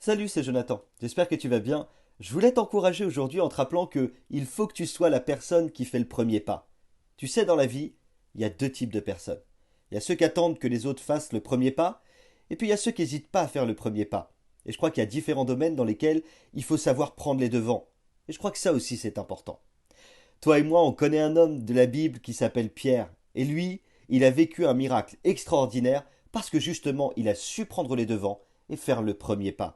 Salut, c'est Jonathan. J'espère que tu vas bien. Je voulais t'encourager aujourd'hui en te rappelant que il faut que tu sois la personne qui fait le premier pas. Tu sais, dans la vie, il y a deux types de personnes. Il y a ceux qui attendent que les autres fassent le premier pas, et puis il y a ceux qui n'hésitent pas à faire le premier pas. Et je crois qu'il y a différents domaines dans lesquels il faut savoir prendre les devants. Et je crois que ça aussi c'est important. Toi et moi, on connaît un homme de la Bible qui s'appelle Pierre. Et lui, il a vécu un miracle extraordinaire parce que justement, il a su prendre les devants et faire le premier pas.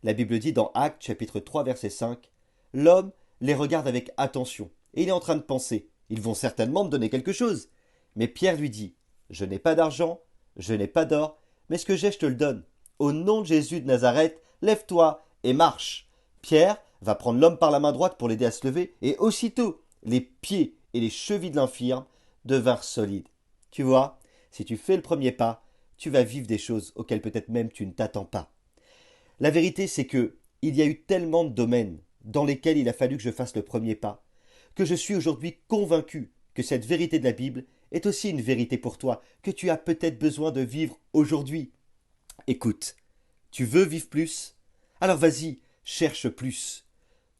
La Bible dit dans Actes chapitre 3 verset 5, l'homme les regarde avec attention et il est en train de penser, ils vont certainement me donner quelque chose. Mais Pierre lui dit, je n'ai pas d'argent, je n'ai pas d'or, mais ce que j'ai je te le donne. Au nom de Jésus de Nazareth, lève-toi et marche. Pierre va prendre l'homme par la main droite pour l'aider à se lever et aussitôt les pieds et les chevilles de l'infirme devinrent solides. Tu vois, si tu fais le premier pas, tu vas vivre des choses auxquelles peut-être même tu ne t'attends pas. La vérité, c'est que il y a eu tellement de domaines dans lesquels il a fallu que je fasse le premier pas, que je suis aujourd'hui convaincu que cette vérité de la Bible est aussi une vérité pour toi, que tu as peut-être besoin de vivre aujourd'hui. Écoute, tu veux vivre plus? Alors vas-y, cherche plus.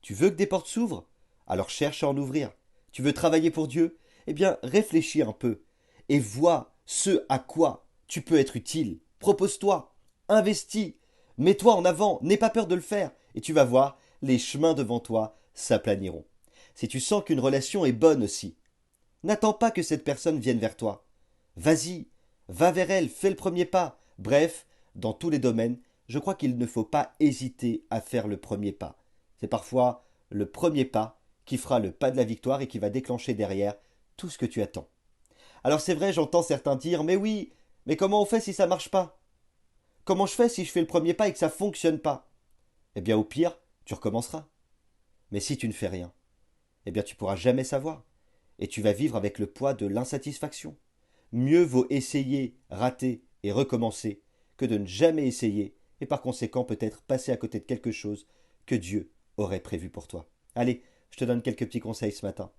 Tu veux que des portes s'ouvrent? Alors cherche à en ouvrir. Tu veux travailler pour Dieu? Eh bien, réfléchis un peu et vois ce à quoi tu peux être utile. Propose-toi, investis, mets-toi en avant, n'aie pas peur de le faire et tu vas voir, les chemins devant toi s'aplaniront. Si tu sens qu'une relation est bonne aussi, n'attends pas que cette personne vienne vers toi. Vas-y, va vers elle, fais le premier pas. Bref, dans tous les domaines, je crois qu'il ne faut pas hésiter à faire le premier pas. C'est parfois le premier pas qui fera le pas de la victoire et qui va déclencher derrière tout ce que tu attends. Alors c'est vrai, j'entends certains dire, mais oui, mais comment on fait si ça marche pas? Comment je fais si je fais le premier pas et que ça fonctionne pas? Eh bien au pire, tu recommenceras. Mais si tu ne fais rien, eh bien tu pourras jamais savoir. Et tu vas vivre avec le poids de l'insatisfaction. Mieux vaut essayer, rater et recommencer que de ne jamais essayer et par conséquent peut-être passer à côté de quelque chose que Dieu aurait prévu pour toi. Allez, je te donne quelques petits conseils ce matin.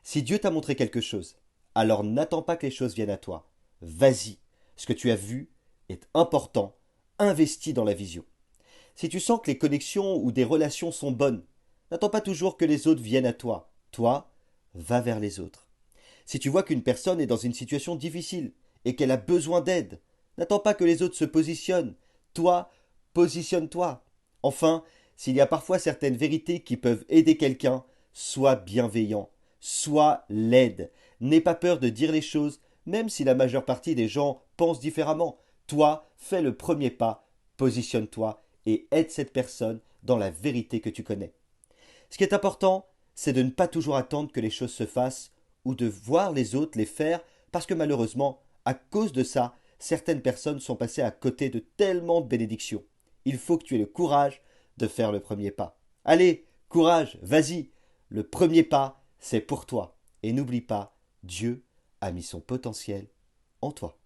Si Dieu t'a montré quelque chose, alors n'attends pas que les choses viennent à toi. Vas-y. Ce que tu as vu est important. Investis dans la vision. Si tu sens que les connexions ou des relations sont bonnes, n'attends pas toujours que les autres viennent à toi. Toi, va vers les autres. Si tu vois qu'une personne est dans une situation difficile et qu'elle a besoin d'aide, n'attends pas que les autres se positionnent. Toi, positionne-toi. Enfin, s'il y a parfois certaines vérités qui peuvent aider quelqu'un, sois bienveillant, sois laide. N'aie pas peur de dire les choses, même si la majeure partie des gens pensent différemment. Toi, fais le premier pas, positionne-toi et aide cette personne dans la vérité que tu connais. Ce qui est important, c'est de ne pas toujours attendre que les choses se fassent ou de voir les autres les faire parce que malheureusement, à cause de ça, certaines personnes sont passées à côté de tellement de bénédictions. Il faut que tu aies le courage de faire le premier pas. Allez, courage, vas-y. Le premier pas, c'est pour toi. Et n'oublie pas, Dieu a mis son potentiel en toi.